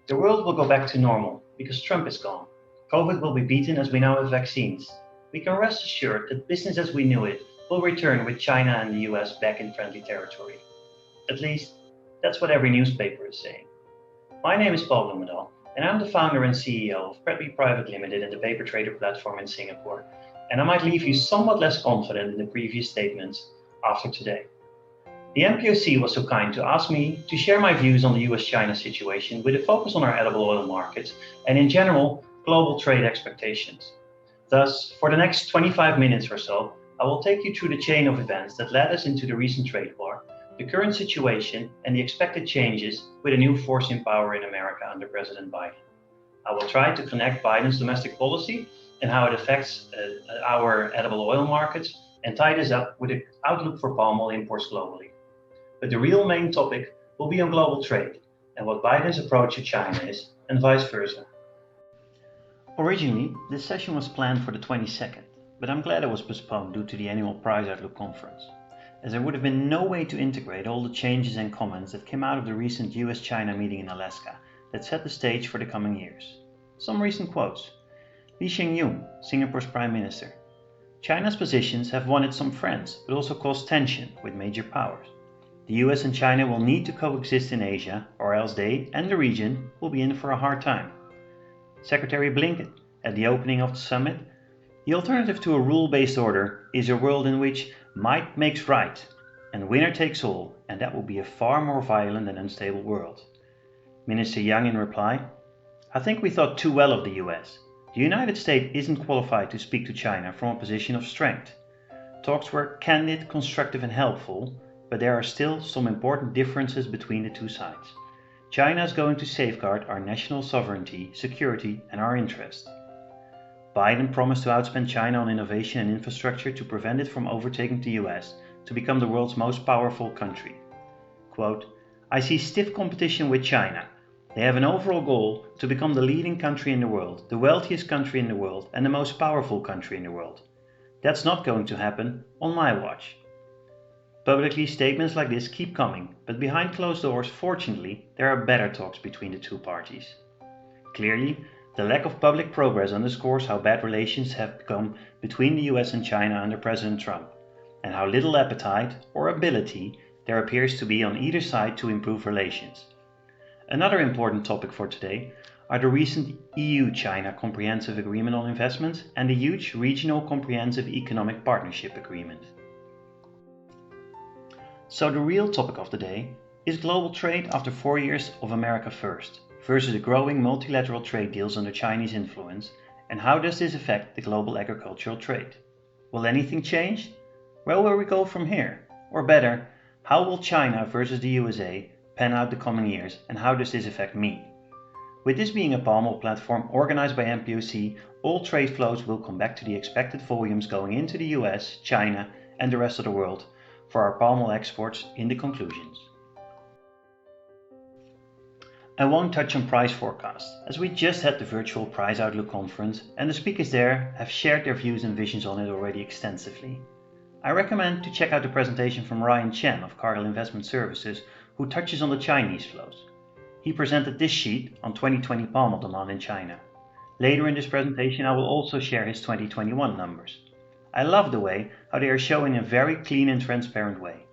The world will go back to normal because Trump is gone. COVID will be beaten as we now have vaccines. We can rest assured that business as we knew it will return with China and the US back in friendly territory. At least, that's what every newspaper is saying. My name is Paul Bloemendaal, and I'm the founder and CEO of PRETB Private Limited and the paper trader platform in Singapore. And I might leave you somewhat less confident in the previous statements after today. The MPOC was so kind to ask me to share my views on the US-China situation with a focus on our edible oil markets and in general, global trade expectations. Thus, for the next 25 minutes or so, I will take you through the chain of events that led us into the recent trade war, the current situation, and the expected changes with a new force in power in America under President Biden. I will try to connect Biden's domestic policy and how it affects our edible oil markets and tie this up with the outlook for palm oil imports globally. But the real main topic will be on global trade and what Biden's approach to China is, and vice versa. Originally, this session was planned for the 22nd, but I'm glad it was postponed due to the annual Price Outlook conference, as there would have been no way to integrate all the changes and comments that came out of the recent US-China meeting in Alaska that set the stage for the coming years. Some recent quotes. Lee Hsien-loong, Singapore's Prime Minister. China's positions have won it some friends, but also caused tension with major powers. The US and China will need to coexist in Asia, or else they and the region will be in for a hard time. Secretary Blinken, at the opening of the summit, the alternative to a rule-based order is a world in which might makes right, and winner takes all, and that will be a far more violent and unstable world. Minister Yang in reply, I think we thought too well of the US. The United States isn't qualified to speak to China from a position of strength. Talks were candid, constructive and helpful, but there are still some important differences between the two sides. China is going to safeguard our national sovereignty, security and our interests. Biden promised to outspend China on innovation and infrastructure to prevent it from overtaking the US to become the world's most powerful country. Quote, I see stiff competition with China. They have an overall goal to become the leading country in the world, the wealthiest country in the world and the most powerful country in the world. That's not going to happen on my watch. Publicly, statements like this keep coming, but behind closed doors, fortunately, there are better talks between the two parties. Clearly, the lack of public progress underscores how bad relations have become between the US and China under President Trump, and how little appetite or ability there appears to be on either side to improve relations. Another important topic for today are the recent EU-China Comprehensive Agreement on Investments and the huge Regional Comprehensive Economic Partnership Agreement. So the real topic of the day is global trade after 4 years of America First versus the growing multilateral trade deals under Chinese influence, and how does this affect the global agricultural trade? Will anything change? Where will we go from here? Or better, how will China versus the USA pan out the coming years, and how does this affect me? With this being a palm oil platform organized by MPOC, all trade flows will come back to the expected volumes going into the US, China and the rest of the world for our palm oil exports in the conclusions. I won't touch on price forecasts, as we just had the virtual Price Outlook conference and the speakers there have shared their views and visions on it already extensively. I recommend to check out the presentation from Ryan Chen of Cargill Investment Services, who touches on the Chinese flows. He presented this sheet on 2020 palm oil demand in China. Later in this presentation I will also share his 2021 numbers. I love the way how they are shown in a very clean and transparent way.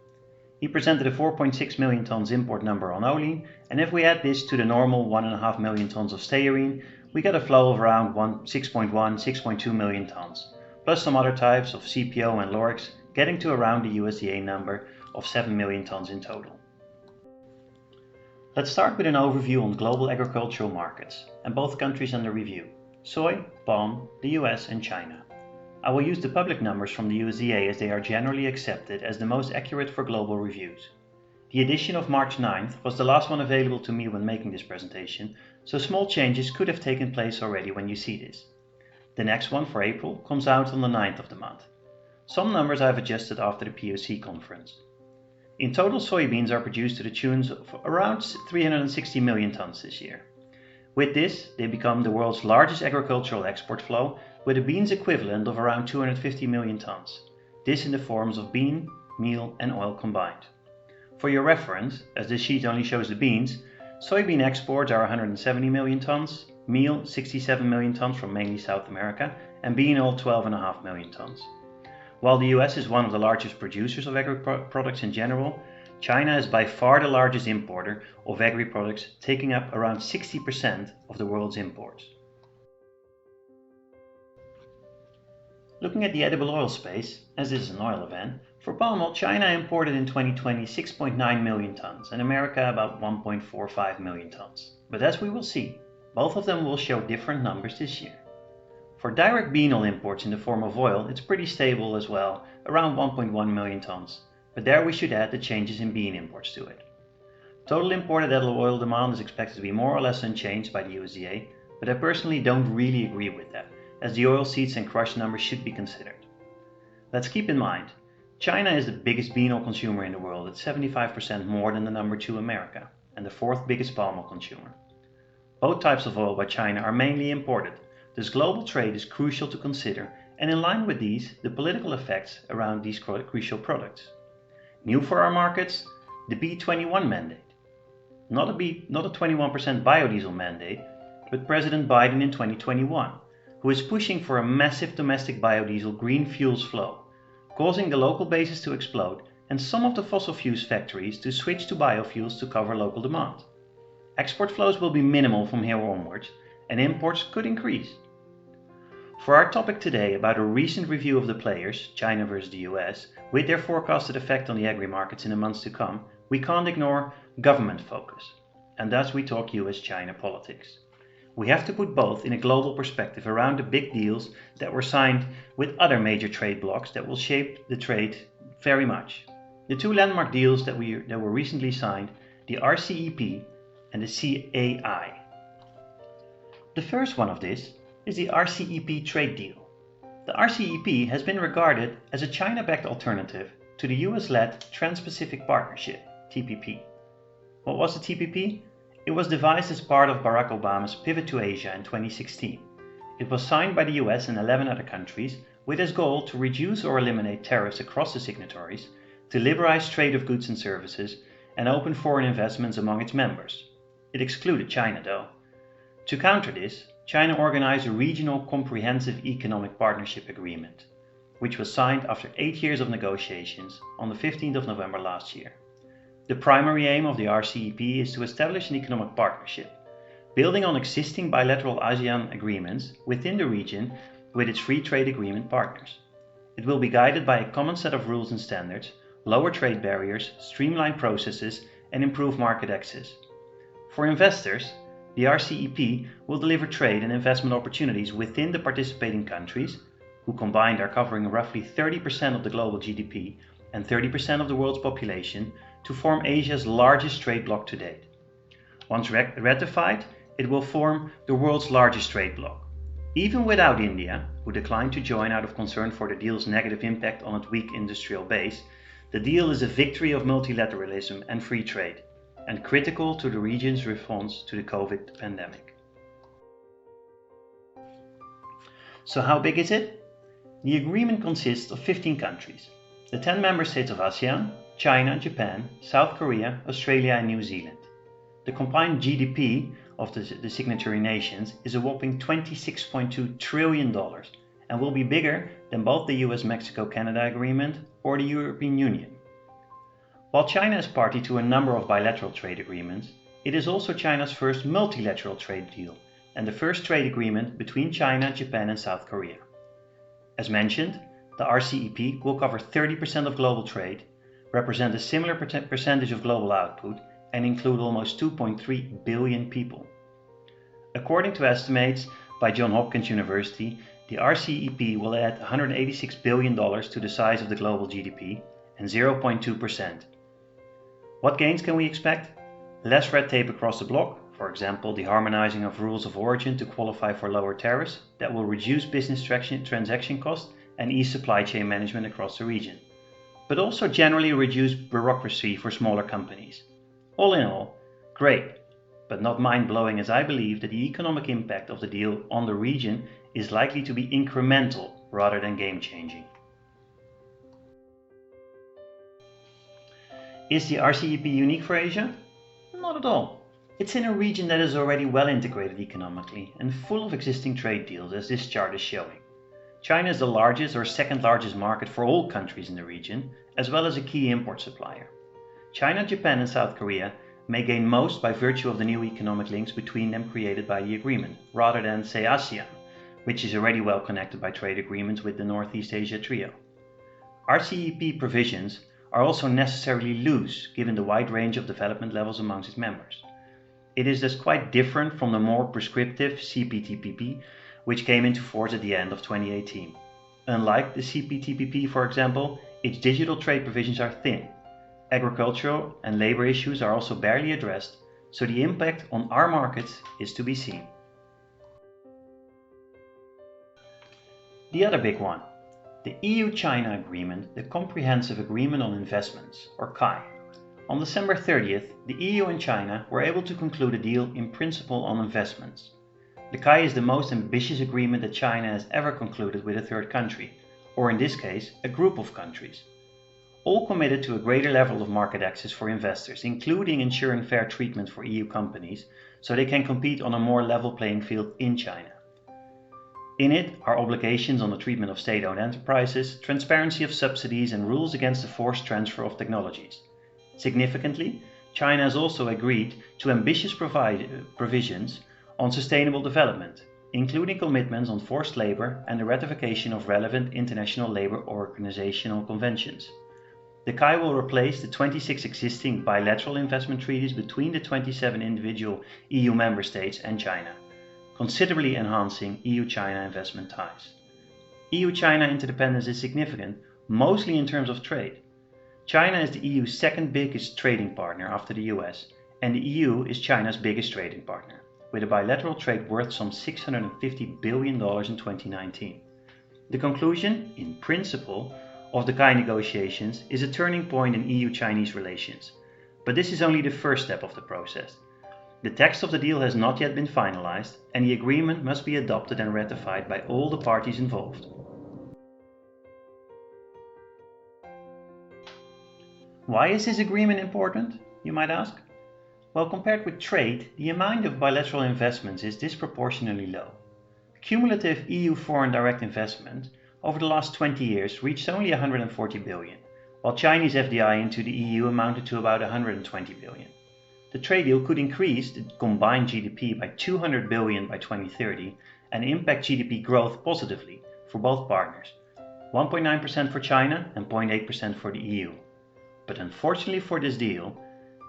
He presented a 4.6 million tons import number on olein, and if we add this to the normal 1.5 million tons of stearine, we get a flow of around 6.2 million tons, plus some other types of CPO and Lorex, getting to around the USDA number of 7 million tons in total. Let's start with an overview on global agricultural markets, and both countries under review: soy, palm, the US and China. I will use the public numbers from the USDA as they are generally accepted as the most accurate for global reviews. The edition of March 9th was the last one available to me when making this presentation, so small changes could have taken place already when you see this. The next one for April comes out on the 9th of the month. Some numbers I have adjusted after the POC conference. In total, soybeans are produced to the tunes of around 360 million tons this year. With this, they become the world's largest agricultural export flow, with a beans equivalent of around 250 million tons. This in the forms of bean, meal and oil combined. For your reference, as this sheet only shows the beans, Soybean exports are 170 million tons, meal 67 million tons from mainly South America, and bean oil 12.5 million tons. While the US is one of the largest producers of agri-products in general, China is by far the largest importer of agri-products, taking up around 60% of the world's imports. Looking at the edible oil space, as this is an oil event, for palm oil, China imported in 2020 6.9 million tons and America about 1.45 million tons. But as we will see, both of them will show different numbers this year. For direct bean oil imports in the form of oil, it's pretty stable as well, around 1.1 million tons. But there we should add the changes in bean imports to it. Total imported edible oil demand is expected to be more or less unchanged by the USDA, but I personally don't really agree with that, as the oilseeds and crush numbers should be considered. Let's keep in mind, China is the biggest bean oil consumer in the world at 75% more than the number 2 America, and the 4th biggest palm oil consumer. Both types of oil by China are mainly imported, thus global trade is crucial to consider, and in line with these, the political effects around these crucial products. New for our markets, the B21 mandate. Not a 21% biodiesel mandate, but President Biden in 2021, who is pushing for a massive domestic biodiesel green fuels flow, causing the local bases to explode and some of the fossil fuels factories to switch to biofuels to cover local demand. Export flows will be minimal from here onwards, and imports could increase. For our topic today about a recent review of the players, China versus the US, with their forecasted effect on the agri-markets in the months to come, we can't ignore government focus, and thus we talk US-China politics. We have to put both in a global perspective around the big deals that were signed with other major trade blocs that will shape the trade very much. The two landmark deals that were recently signed, the RCEP and the CAI. The first one of this is the RCEP trade deal. The RCEP has been regarded as a China-backed alternative to the US-led Trans-Pacific Partnership, TPP. What was the TPP? It was devised as part of Barack Obama's pivot to Asia in 2016. It was signed by the US and 11 other countries with its goal to reduce or eliminate tariffs across the signatories, to liberalize trade of goods and services, and open foreign investments among its members. It excluded China though. To counter this, China organized a regional comprehensive economic partnership agreement, which was signed after 8 years of negotiations on the 15th of November last year. The primary aim of the RCEP is to establish an economic partnership, building on existing bilateral ASEAN agreements within the region with its free trade agreement partners. It will be guided by a common set of rules and standards, lower trade barriers, streamlined processes, and improve market access. For investors, the RCEP will deliver trade and investment opportunities within the participating countries, who combined are covering roughly 30% of the global GDP and 30% of the world's population, to form Asia's largest trade bloc to date. Once ratified, it will form the world's largest trade bloc. Even without India, who declined to join out of concern for the deal's negative impact on its weak industrial base, the deal is a victory of multilateralism and free trade, and critical to the region's response to the COVID pandemic. So how big is it? The agreement consists of 15 countries, the 10 member states of ASEAN, China, Japan, South Korea, Australia and New Zealand. The combined GDP of the signatory nations is a whopping $26.2 trillion and will be bigger than both the US-Mexico-Canada agreement or the European Union. While China is party to a number of bilateral trade agreements, it is also China's first multilateral trade deal and the first trade agreement between China, Japan and South Korea. As mentioned, the RCEP will cover 30% of global trade, represent a similar percentage of global output, and include almost 2.3 billion people. According to estimates by Johns Hopkins University, the RCEP will add $186 billion to the size of the global GDP and 0.2%. What gains can we expect? Less red tape across the bloc, for example the harmonizing of rules of origin to qualify for lower tariffs that will reduce business transaction costs and ease supply chain management across the region, but also generally reduce bureaucracy for smaller companies. All in all, great, but not mind-blowing, as I believe that the economic impact of the deal on the region is likely to be incremental rather than game-changing. Is the RCEP unique for Asia? Not at all. It's in a region that is already well integrated economically and full of existing trade deals, as this chart is showing. China is the largest or second largest market for all countries in the region, as well as a key import supplier. China, Japan and South Korea may gain most by virtue of the new economic links between them created by the agreement, rather than, say, ASEAN, which is already well connected by trade agreements with the Northeast Asia trio. RCEP provisions are also necessarily loose, given the wide range of development levels amongst its members. It is thus quite different from the more prescriptive CPTPP, which came into force at the end of 2018. Unlike the CPTPP, for example, its digital trade provisions are thin. Agricultural and labor issues are also barely addressed, so the impact on our markets is to be seen. The other big one, the EU-China Agreement, the Comprehensive Agreement on Investments, or CAI. On December 30th, the EU and China were able to conclude a deal in principle on investments. The CAI is the most ambitious agreement that China has ever concluded with a third country, or in this case, a group of countries. All committed to a greater level of market access for investors, including ensuring fair treatment for EU companies, so they can compete on a more level playing field in China. In it are obligations on the treatment of state-owned enterprises, transparency of subsidies and rules against the forced transfer of technologies. Significantly, China has also agreed to ambitious provisions on sustainable development, including commitments on forced labor and the ratification of relevant international labor organizational conventions. The CAI will replace the 26 existing bilateral investment treaties between the 27 individual EU member states and China, considerably enhancing EU-China investment ties. EU-China interdependence is significant, mostly in terms of trade. China is the EU's second biggest trading partner after the US, and the EU is China's biggest trading partner, with a bilateral trade worth some $650 billion in 2019. The conclusion, in principle, of the CAI negotiations is a turning point in EU-Chinese relations, but this is only the first step of the process. The text of the deal has not yet been finalized, and the agreement must be adopted and ratified by all the parties involved. Why is this agreement important, you might ask? Well, compared with trade, the amount of bilateral investments is disproportionately low. Cumulative EU foreign direct investment over the last 20 years reached only 140 billion, while Chinese FDI into the EU amounted to about 120 billion. The trade deal could increase the combined GDP by 200 billion by 2030 and impact GDP growth positively for both partners, 1.9% for China and 0.8% for the EU. But unfortunately for this deal,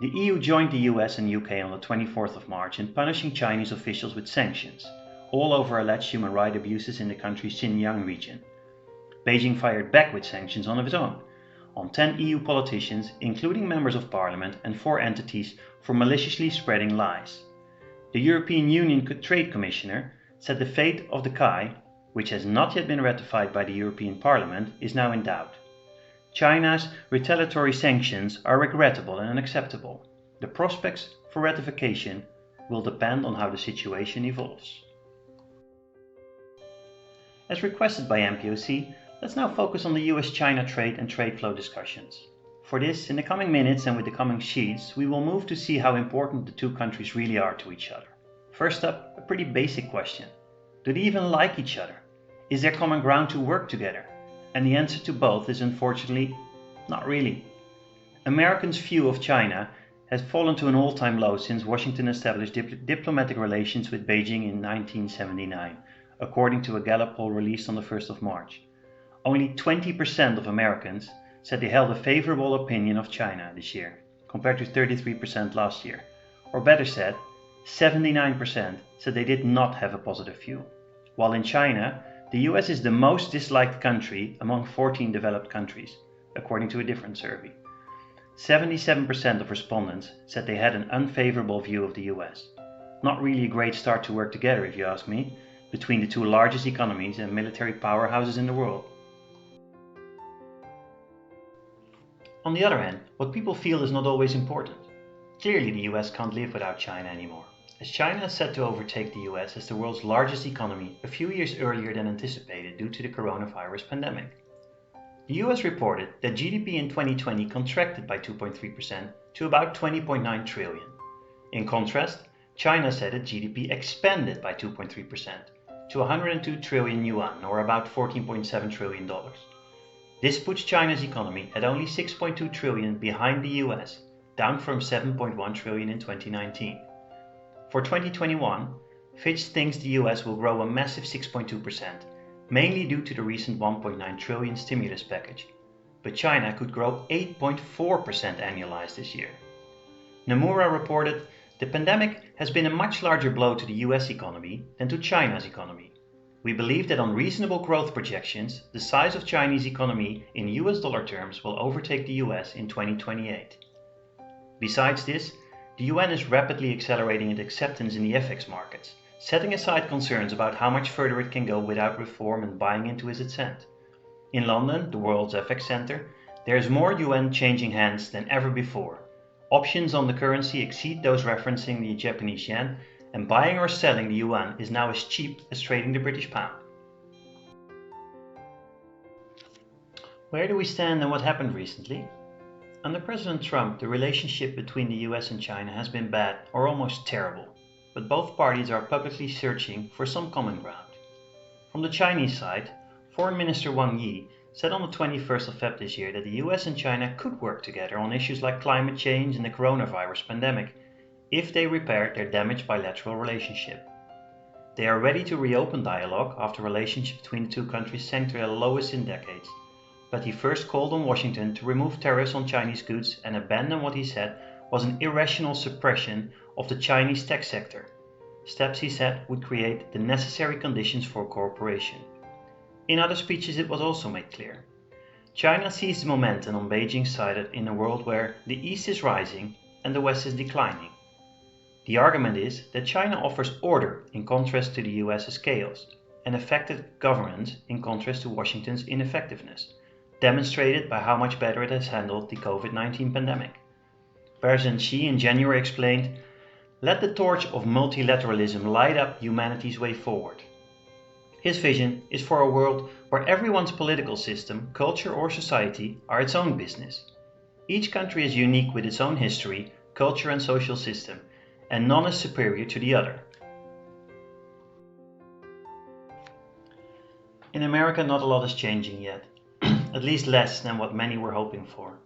the EU joined the US and UK on the 24th of March in punishing Chinese officials with sanctions, all over alleged human rights abuses in the country's Xinjiang region. Beijing fired back with sanctions on its own, on 10 EU politicians, including members of parliament, and 4 entities for maliciously spreading lies. The European Union Trade Commissioner said the fate of the CAI, which has not yet been ratified by the European Parliament, is now in doubt. China's retaliatory sanctions are regrettable and unacceptable. The prospects for ratification will depend on how the situation evolves. As requested by MPOC, let's now focus on the US-China trade and trade flow discussions. For this, in the coming minutes and with the coming sheets, we will move to see how important the two countries really are to each other. First up, a pretty basic question. Do they even like each other? Is there common ground to work together? And the answer to both is unfortunately, not really. Americans' view of China has fallen to an all-time low since Washington established diplomatic relations with Beijing in 1979, according to a Gallup poll released on the 1st of March. Only 20% of Americans said they held a favorable opinion of China this year, compared to 33% last year. Or better said, 79% said they did not have a positive view. While in China, the US is the most disliked country among 14 developed countries, according to a different survey. 77% of respondents said they had an unfavorable view of the US. Not really a great start to work together, if you ask me, between the two largest economies and military powerhouses in the world. On the other hand, what people feel is not always important. Clearly, the US can't live without China anymore, as China is set to overtake the US as the world's largest economy a few years earlier than anticipated due to the coronavirus pandemic. The US reported that GDP in 2020 contracted by 2.3% to about 20.9 trillion. In contrast, China said its GDP expanded by 2.3% to 102 trillion yuan, or about $14.7 trillion. This puts China's economy at only 6.2 trillion behind the US, down from 7.1 trillion in 2019. For 2021, Fitch thinks the US will grow a massive 6.2%, mainly due to the recent 1.9 trillion stimulus package. But China could grow 8.4% annualized this year. Nomura reported, the pandemic has been a much larger blow to the US economy than to China's economy. We believe that on reasonable growth projections, the size of Chinese economy in US dollar terms will overtake the US in 2028. Besides this, the yuan is rapidly accelerating its acceptance in the FX markets, setting aside concerns about how much further it can go without reform and buying into its ascent. In London, the world's FX center, there is more yuan changing hands than ever before. Options on the currency exceed those referencing the Japanese yen, and buying or selling the yuan is now as cheap as trading the British pound. Where do we stand and what happened recently? Under President Trump, the relationship between the US and China has been bad or almost terrible, but both parties are publicly searching for some common ground. From the Chinese side, Foreign Minister Wang Yi said on the 21st of February this year that the US and China could work together on issues like climate change and the coronavirus pandemic if they repaired their damaged bilateral relationship. They are ready to reopen dialogue after relations between the two countries sank to their lowest in decades. But he first called on Washington to remove tariffs on Chinese goods and abandon what he said was an irrational suppression of the Chinese tech sector. Steps, he said, would create the necessary conditions for cooperation. In other speeches, it was also made clear. China sees the momentum on Beijing's side in a world where the East is rising and the West is declining. The argument is that China offers order in contrast to the US's chaos, and effective governance in contrast to Washington's ineffectiveness, demonstrated by how much better it has handled the COVID-19 pandemic. President Xi in January explained, "Let the torch of multilateralism light up humanity's way forward." His vision is for a world where everyone's political system, culture or society are its own business. Each country is unique with its own history, culture and social system, and none is superior to the other. In America, not a lot is changing yet, at least less than what many were hoping for.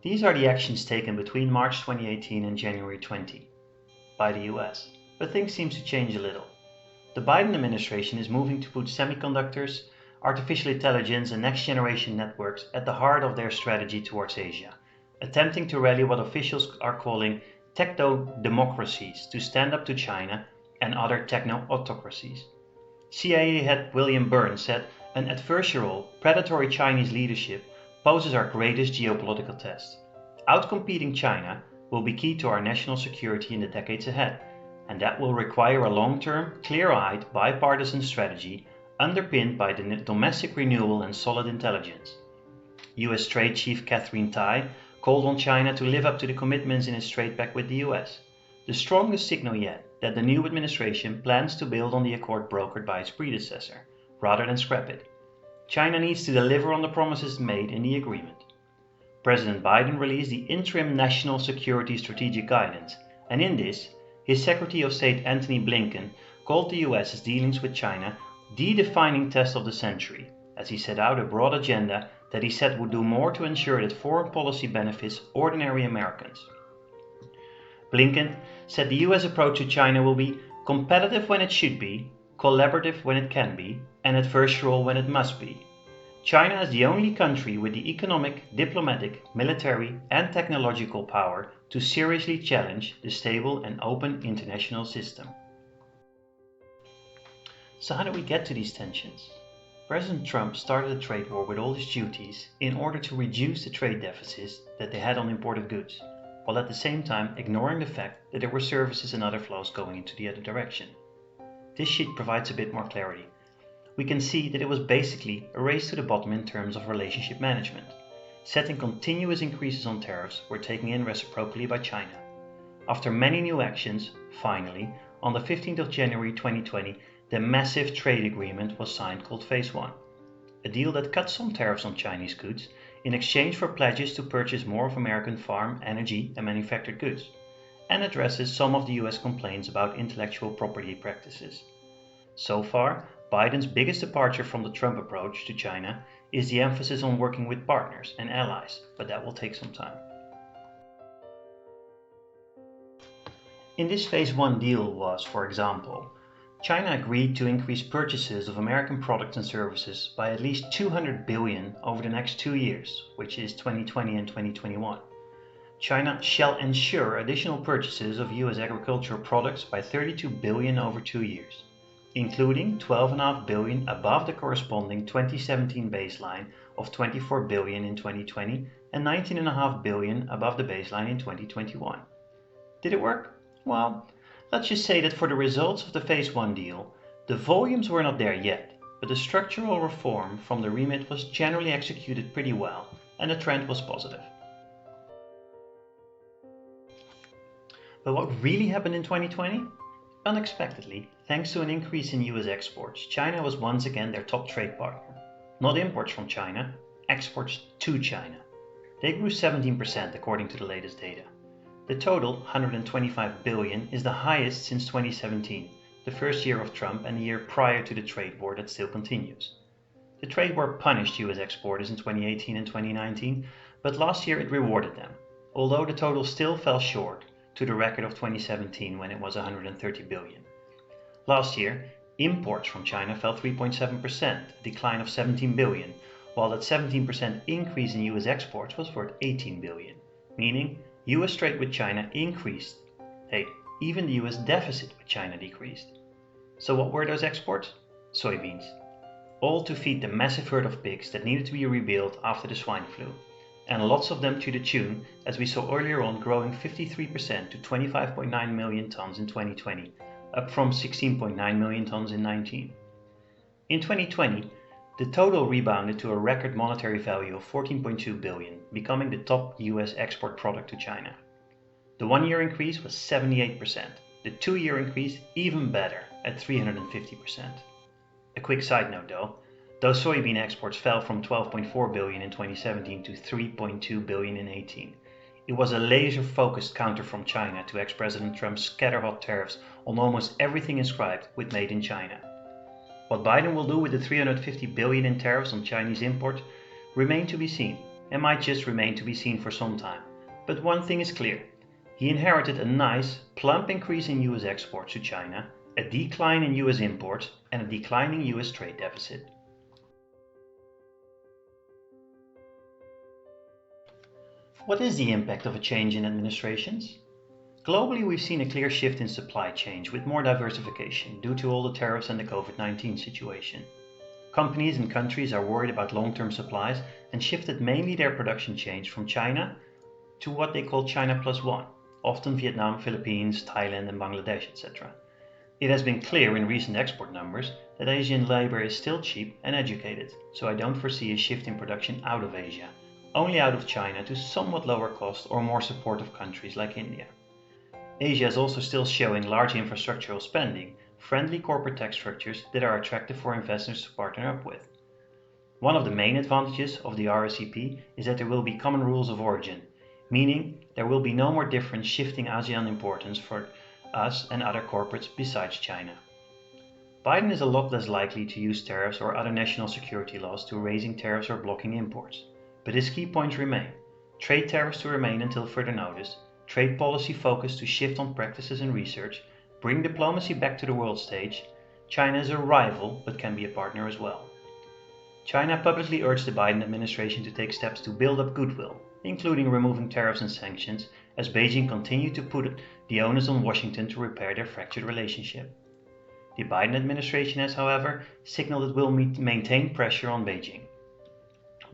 These are the actions taken between March 2018 and January 20 by the US, but things seem to change a little. The Biden administration is moving to put semiconductors, artificial intelligence and next-generation networks at the heart of their strategy towards Asia, attempting to rally what officials are calling techno-democracies to stand up to China and other techno-autocracies. CIA head William Burns said, "An adversarial, predatory Chinese leadership poses our greatest geopolitical test. Outcompeting China will be key to our national security in the decades ahead, and that will require a long-term, clear-eyed, bipartisan strategy underpinned by the domestic renewal and solid intelligence." US Trade Chief Catherine Tai called on China to live up to the commitments in its trade pact with the US, the strongest signal yet that the new administration plans to build on the accord brokered by its predecessor, rather than scrap it. China needs to deliver on the promises made in the agreement. President Biden released the interim National Security Strategic Guidance, and in this, his Secretary of State Antony Blinken called the US's dealings with China the defining test of the century, as he set out a broad agenda that he said would do more to ensure that foreign policy benefits ordinary Americans. Blinken said the US approach to China will be competitive when it should be, collaborative when it can be, and adversarial when it must be. China is the only country with the economic, diplomatic, military and technological power to seriously challenge the stable and open international system. So how do we get to these tensions? President Trump started a trade war with all his duties in order to reduce the trade deficits that they had on imported goods, while at the same time ignoring the fact that there were services and other flows going into the other direction. This sheet provides a bit more clarity. We can see that it was basically a race to the bottom in terms of relationship management. Setting continuous increases on tariffs were taken in reciprocally by China. After many new actions, finally, on the 15th of January 2020, the massive trade agreement was signed called Phase 1, a deal that cut some tariffs on Chinese goods in exchange for pledges to purchase more of American farm, energy and manufactured goods. and addresses some of the US complaints about intellectual property practices. So far, Biden's biggest departure from the Trump approach to China is the emphasis on working with partners and allies, but that will take some time. In this Phase 1 deal was, for example, China agreed to increase purchases of American products and services by at least $200 billion over the next 2 years, which is 2020 and 2021. China shall ensure additional purchases of US agricultural products by $32 billion over 2 years, including $12.5 billion above the corresponding 2017 baseline of $24 billion in 2020 and $19.5 billion above the baseline in 2021. Did it work? Well, let's just say that for the results of the Phase 1 deal, the volumes were not there yet, but the structural reform from the remit was generally executed pretty well, and the trend was positive. But what really happened in 2020? Unexpectedly, thanks to an increase in US exports, China was once again their top trade partner. Not imports from China, exports to China. They grew 17% according to the latest data. The total, $125 billion, is the highest since 2017, the first year of Trump and the year prior to the trade war that still continues. The trade war punished US exporters in 2018 and 2019, but last year it rewarded them, although the total still fell short to the record of 2017 when it was $130 billion. Last year, imports from China fell 3.7%, a decline of $17 billion, while that 17% increase in US exports was worth $18 billion, meaning US trade with China increased. Hey, even the US deficit with China decreased. So what were those exports? Soybeans. All to feed the massive herd of pigs that needed to be rebuilt after the swine flu. And lots of them to the tune, as we saw earlier on, growing 53% to 25.9 million tons in 2020, up from 16.9 million tons in 2019. In 2020, the total rebounded to a record monetary value of $14.2 billion, becoming the top US export product to China. The 1-year increase was 78%, the 2-year increase even better at 350%. A quick side note though, those soybean exports fell from $12.4 billion in 2017 to $3.2 billion in 2018. It was a laser-focused counter from China to ex-President Trump's scatterhot tariffs on almost everything inscribed with Made in China. What Biden will do with the $350 billion in tariffs on Chinese imports remain to be seen, and might just remain to be seen for some time. But one thing is clear, he inherited a nice, plump increase in US exports to China, a decline in US imports, and a declining US trade deficit. What is the impact of a change in administrations? Globally, we've seen a clear shift in supply chains with more diversification due to all the tariffs and the COVID-19 situation. Companies and countries are worried about long-term supplies and shifted mainly their production chains from China to what they call China Plus One, often Vietnam, Philippines, Thailand and Bangladesh, etc. It has been clear in recent export numbers that Asian labor is still cheap and educated, so I don't foresee a shift in production out of Asia, only out of China to somewhat lower cost or more supportive countries like India. Asia is also still showing large infrastructural spending, friendly corporate tax structures that are attractive for investors to partner up with. One of the main advantages of the RCEP is that there will be common rules of origin, meaning there will be no more difference shifting ASEAN importance for us and other corporates besides China. Biden is a lot less likely to use tariffs or other national security laws to raising tariffs or blocking imports, but his key points remain: trade tariffs to remain until further notice, trade policy focus to shift on practices and research, bring diplomacy back to the world stage. China is a rival but can be a partner as well. China publicly urged the Biden administration to take steps to build up goodwill, including removing tariffs and sanctions, as Beijing continued to put the onus on Washington to repair their fractured relationship. The Biden administration has, however, signaled it will maintain pressure on Beijing.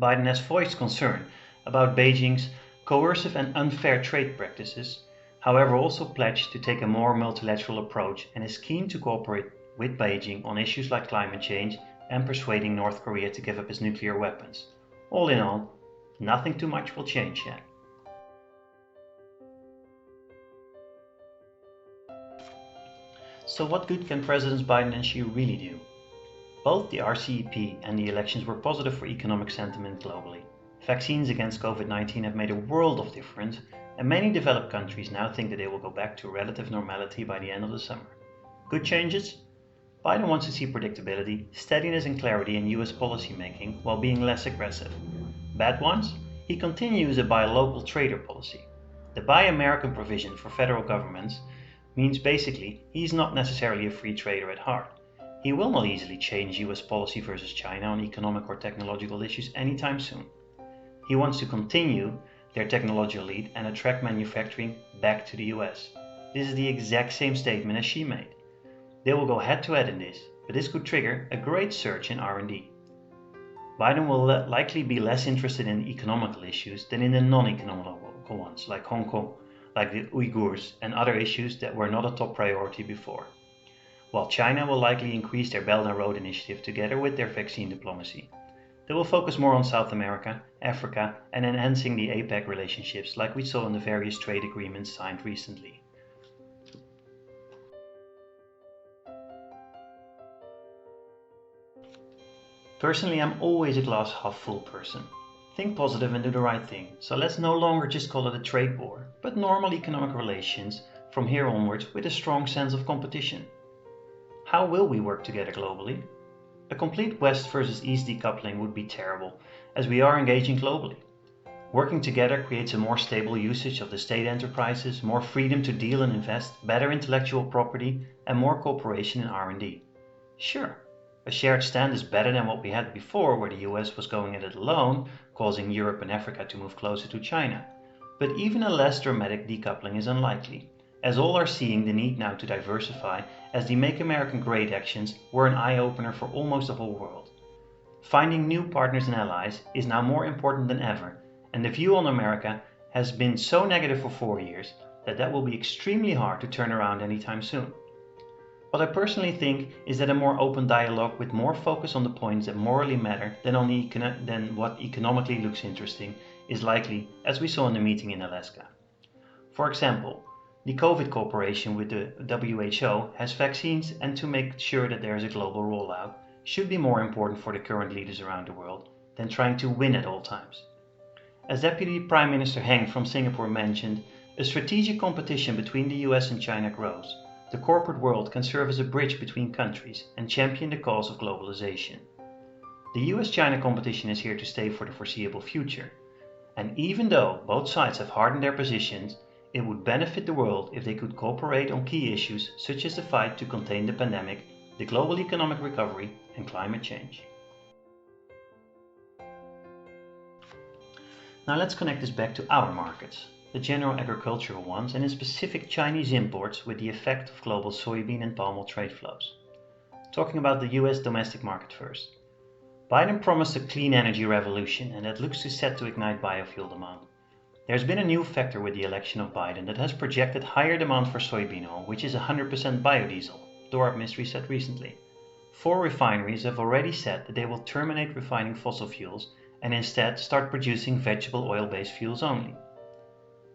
Biden has voiced concern about Beijing's coercive and unfair trade practices, however also pledged to take a more multilateral approach and is keen to cooperate with Beijing on issues like climate change and persuading North Korea to give up its nuclear weapons. All in all, nothing too much will change yet. So what good can Presidents Biden and Xi really do? Both the RCEP and the elections were positive for economic sentiment globally. Vaccines against COVID-19 have made a world of difference, and many developed countries now think that they will go back to relative normality by the end of the summer. Good changes? Biden wants to see predictability, steadiness and clarity in US policy making while being less aggressive. Bad ones? He continues a buy local trader policy. The Buy American provision for federal governments means basically he's not necessarily a free trader at heart. He will not easily change US policy versus China on economic or technological issues anytime soon. He wants to continue their technological lead and attract manufacturing back to the US. This is the exact same statement as Xi made. They will go head to head in this, but this could trigger a great surge in R&D. Biden will likely be less interested in economical issues than in the non-economical ones, like Hong Kong, like the Uyghurs, and other issues that were not a top priority before. While China will likely increase their Belt and Road Initiative together with their vaccine diplomacy. They will focus more on South America, Africa, and enhancing the APEC relationships like we saw in the various trade agreements signed recently. Personally, I'm always a glass half full person. Think positive and do the right thing, so let's no longer just call it a trade war, but normal economic relations from here onwards with a strong sense of competition. How will we work together globally? A complete West versus East decoupling would be terrible, as we are engaging globally. Working together creates a more stable usage of the state enterprises, more freedom to deal and invest, better intellectual property, and more cooperation in R&D. Sure, a shared stand is better than what we had before, where the US was going at it alone, causing Europe and Africa to move closer to China. But even a less dramatic decoupling is unlikely, as all are seeing the need now to diversify, as the Make America Great actions were an eye-opener for almost the whole world. Finding new partners and allies is now more important than ever, and the view on America has been so negative for 4 years that will be extremely hard to turn around anytime soon. What I personally think is that a more open dialogue with more focus on the points that morally matter than what economically looks interesting is likely, as we saw in the meeting in Alaska. For example, the COVID cooperation with the WHO has vaccines, and to make sure that there is a global rollout should be more important for the current leaders around the world than trying to win at all times. As Deputy Prime Minister Heng from Singapore mentioned, a strategic competition between the US and China grows. The corporate world can serve as a bridge between countries and champion the cause of globalization. The US-China competition is here to stay for the foreseeable future. And even though both sides have hardened their positions, it would benefit the world if they could cooperate on key issues such as the fight to contain the pandemic, the global economic recovery, and climate change. Now let's connect this back to our markets, the general agricultural ones, and in specific Chinese imports with the effect of global soybean and palm oil trade flows. Talking about the US domestic market first. Biden promised a clean energy revolution, and that looks set to ignite biofuel demand. There's been a new factor with the election of Biden that has projected higher demand for soybean oil, which is 100% biodiesel, Dorp Mystery said recently. 4 refineries have already said that they will terminate refining fossil fuels and instead start producing vegetable oil-based fuels only.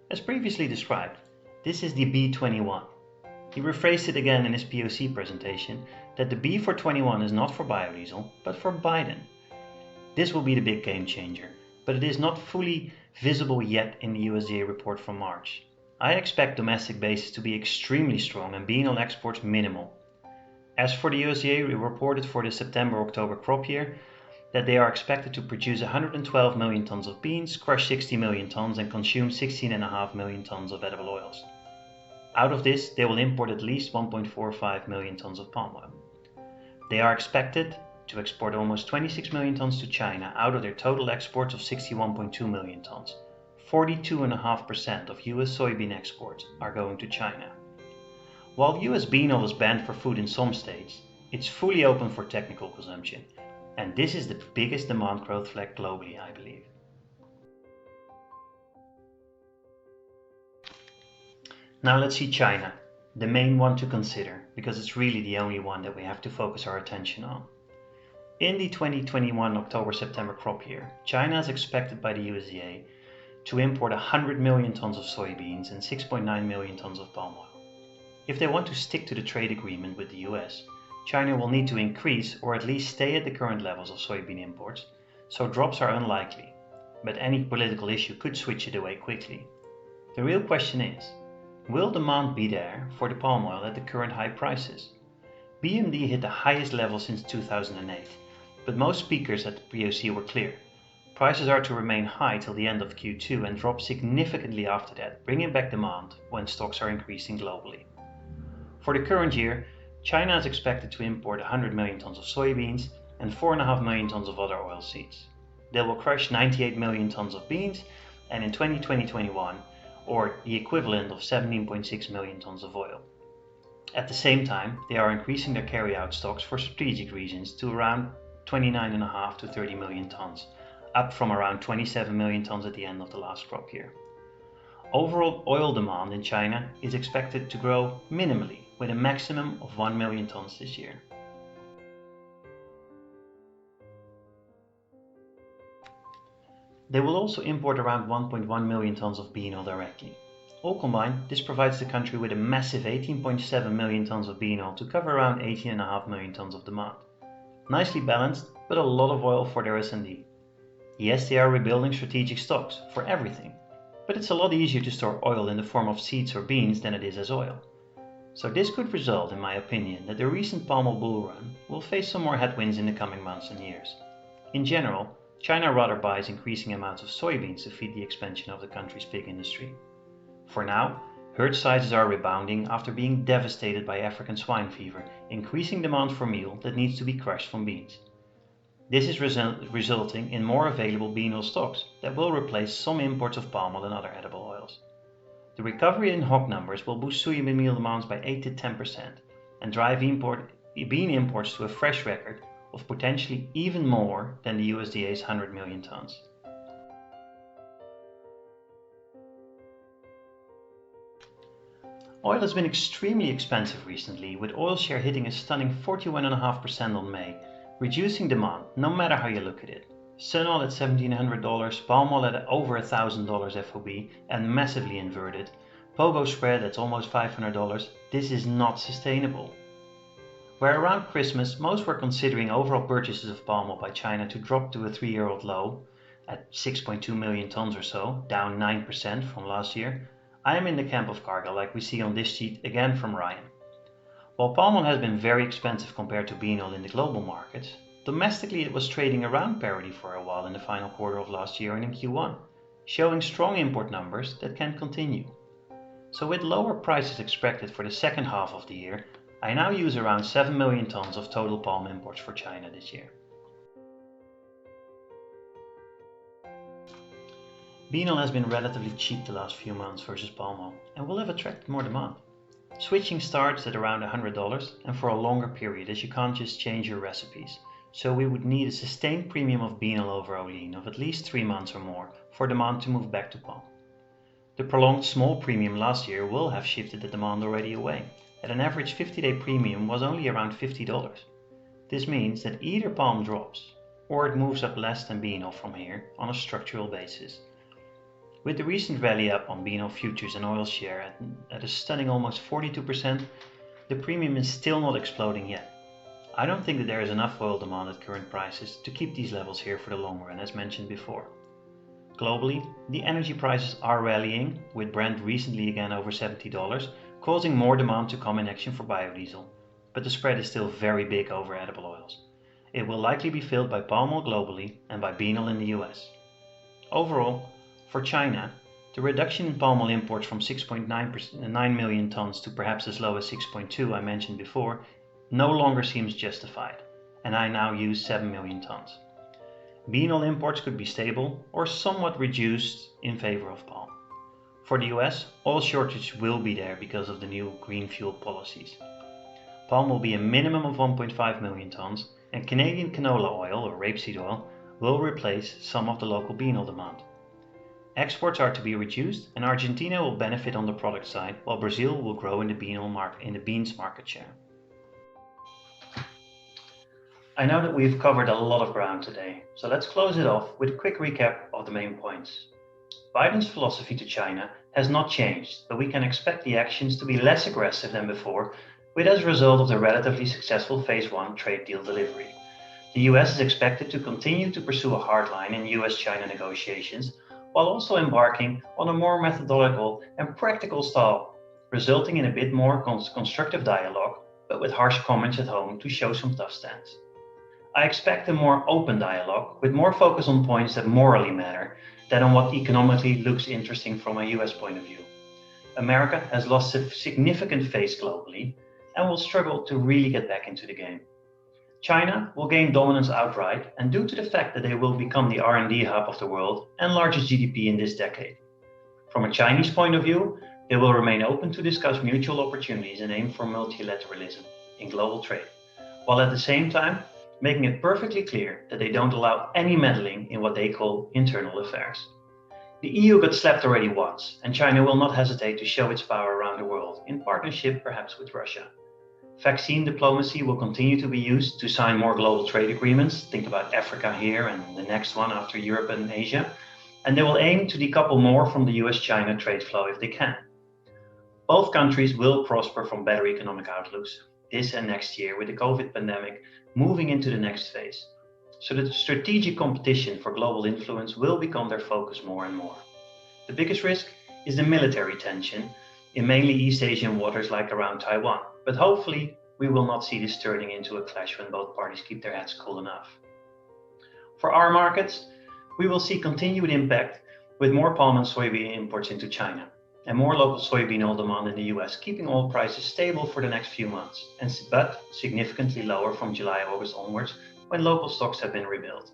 As previously described, this is the B21. He rephrased it again in his POC presentation that the B for 21 is not for biodiesel, but for Biden. This will be the big game changer, but it is not fully visible yet in the USDA report from March. I expect domestic bases to be extremely strong and bean oil exports minimal. As for the USDA, we reported for the September-October crop year that they are expected to produce 112 million tons of beans, crush 60 million tons, and consume 16.5 million tons of edible oils. Out of this, they will import at least 1.45 million tons of palm oil. They are expected to export almost 26 million tons to China out of their total exports of 61.2 million tons. 42.5% of US soybean exports are going to China. While US bean oil is banned for food in some states, it's fully open for technical consumption. And this is the biggest demand growth flag globally, I believe. Now let's see China, the main one to consider, because it's really the only one that we have to focus our attention on. In the 2021 October-September crop year, China is expected by the USDA to import 100 million tons of soybeans and 6.9 million tons of palm oil. If they want to stick to the trade agreement with the US, China will need to increase or at least stay at the current levels of soybean imports, so drops are unlikely, but any political issue could switch it away quickly. The real question is, will demand be there for the palm oil at the current high prices? BMD hit the highest level since 2008, but most speakers at the POC were clear. Prices are to remain high till the end of Q2 and drop significantly after that, bringing back demand when stocks are increasing globally. For the current year, China is expected to import 100 million tons of soybeans and 4.5 million tons of other oilseeds. They will crush 98 million tons of beans and in 2020-21, or the equivalent of 17.6 million tons of oil. At the same time, they are increasing their carry-out stocks for strategic reasons to around 29.5 to 30 million tons, up from around 27 million tons at the end of the last crop year. Overall oil demand in China is expected to grow minimally, with a maximum of 1 million tons this year. They will also import around 1.1 million tons of bean oil directly. All combined, this provides the country with a massive 18.7 million tons of bean oil to cover around 18.5 million tons of demand. Nicely balanced, but a lot of oil for their S&D. Yes, they are rebuilding strategic stocks for everything, but it's a lot easier to store oil in the form of seeds or beans than it is as oil. So this could result, in my opinion, that the recent palm oil bull run will face some more headwinds in the coming months and years. In general, China rather buys increasing amounts of soybeans to feed the expansion of the country's pig industry. For now, herd sizes are rebounding after being devastated by African swine fever, increasing demand for meal that needs to be crushed from beans. This is resulting in more available bean oil stocks that will replace some imports of palm oil and other edible oils. The recovery in hog numbers will boost soybean meal demands by 8 to 10% and drive bean imports to a fresh record of potentially even more than the USDA's 100 million tons. Oil has been extremely expensive recently, with oil share hitting a stunning 41.5% on May, reducing demand no matter how you look at it. Sun oil at $1,700, palm oil at over $1,000 FOB and massively inverted, pogo spread at almost $500, this is not sustainable. Where around Christmas most were considering overall purchases of palm oil by China to drop to a 3-year-old low at 6.2 million tons or so, down 9% from last year, I am in the camp of cargo like we see on this sheet again from Ryan. While palm oil has been very expensive compared to bean oil in the global markets, domestically it was trading around parity for a while in the final quarter of last year and in Q1, showing strong import numbers that can continue. So with lower prices expected for the second half of the year, I now use around 7 million tons of total palm imports for China this year. Bean oil has been relatively cheap the last few months versus palm oil and will have attracted more demand. Switching starts at around $100 and for a longer period, as you can't just change your recipes. So we would need a sustained premium of bean oil over olein of at least 3 months or more for demand to move back to palm. The prolonged small premium last year will have shifted the demand already away. At an average 50-day premium was only around $50. This means that either palm drops or it moves up less than bean oil from here on a structural basis. With the recent rally up on bean oil futures and oil share at a stunning almost 42%, the premium is still not exploding yet. I don't think that there is enough oil demand at current prices to keep these levels here for the long run, as mentioned before. Globally, the energy prices are rallying, with Brent recently again over $70, causing more demand to come in action for biodiesel, but the spread is still very big over edible oils. It will likely be filled by palm oil globally and by bean oil in the US. Overall, for China, the reduction in palm oil imports from 6.9 million tons to perhaps as low as 6.2 I mentioned before no longer seems justified, and I now use 7 million tons. Bean oil imports could be stable or somewhat reduced in favor of palm. For the US, oil shortage will be there because of the new green fuel policies. Palm will be a minimum of 1.5 million tons, and Canadian canola oil or rapeseed oil will replace some of the local bean oil demand. Exports are to be reduced, and Argentina will benefit on the product side, while Brazil will grow in the beans market share. I know that we've covered a lot of ground today, so let's close it off with a quick recap of the main points. Biden's philosophy to China has not changed, but we can expect the actions to be less aggressive than before, with as a result of the relatively successful Phase 1 trade deal delivery. The US is expected to continue to pursue a hard line in US-China negotiations, while also embarking on a more methodological and practical style, resulting in a bit more constructive dialogue, but with harsh comments at home to show some tough stance. I expect a more open dialogue with more focus on points that morally matter than on what economically looks interesting from a US point of view. America has lost a significant face globally and will struggle to really get back into the game. China will gain dominance outright, and due to the fact that they will become the R&D hub of the world and largest GDP in this decade. From a Chinese point of view, they will remain open to discuss mutual opportunities and aim for multilateralism in global trade, while at the same time making it perfectly clear that they don't allow any meddling in what they call internal affairs. The EU got slapped already once, and China will not hesitate to show its power around the world, in partnership perhaps with Russia. Vaccine diplomacy will continue to be used to sign more global trade agreements. Think about Africa here and the next one after Europe and Asia. And they will aim to decouple more from the US-China trade flow if they can. Both countries will prosper from better economic outlooks this and next year, with the COVID pandemic moving into the next phase. So the strategic competition for global influence will become their focus more and more. The biggest risk is the military tension in mainly East Asian waters like around Taiwan. But hopefully, we will not see this turning into a clash when both parties keep their heads cool enough. For our markets, we will see continued impact with more palm and soybean imports into China and more local soybean oil demand in the US, keeping oil prices stable for the next few months, but significantly lower from July, August onwards when local stocks have been rebuilt.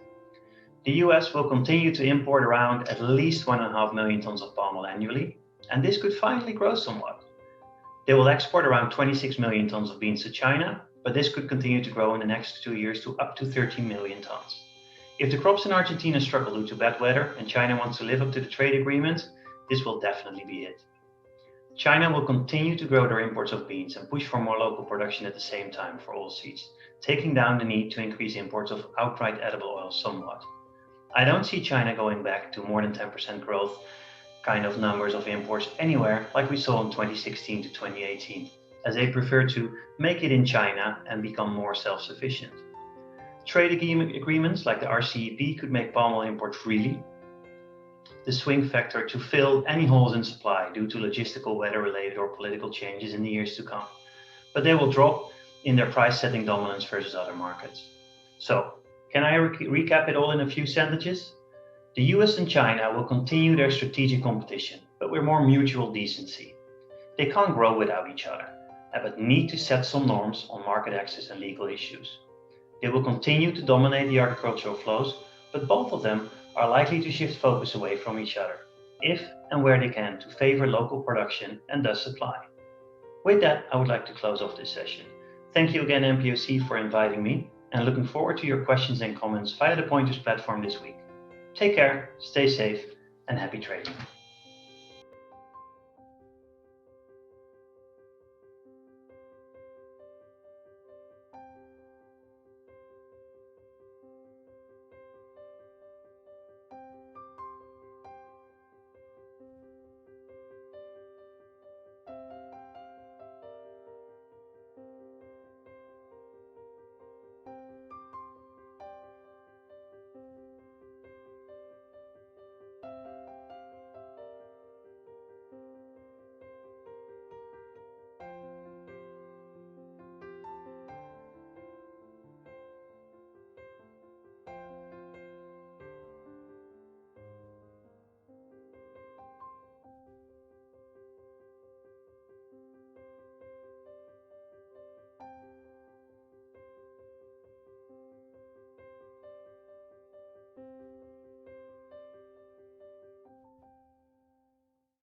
The US will continue to import around at least 1.5 million tons of palm oil annually, and this could finally grow somewhat. They will export around 26 million tons of beans to China, but this could continue to grow in the next 2 years to up to 13 million tons. If the crops in Argentina struggle due to bad weather and China wants to live up to the trade agreement, this will definitely be it. China will continue to grow their imports of beans and push for more local production at the same time for oilseeds, taking down the need to increase imports of outright edible oil somewhat. I don't see China going back to more than 10% growth kind of numbers of imports anywhere like we saw in 2016 to 2018, as they prefer to make it in China and become more self-sufficient. Trade agreements like the RCEP could make palm oil imports really the swing factor to fill any holes in supply due to logistical, weather-related or political changes in the years to come, but they will drop in their price-setting dominance versus other markets. So, can I recap it all in a few sentences? The US and China will continue their strategic competition, but with more mutual decency. They can't grow without each other, but need to set some norms on market access and legal issues. They will continue to dominate the agricultural flows, but both of them are likely to shift focus away from each other, if and where they can, to favor local production and thus supply. With that, I would like to close off this session. Thank you again, MPOC, for inviting me, and looking forward to your questions and comments via the Pointers platform this week. Take care, stay safe, and happy trading.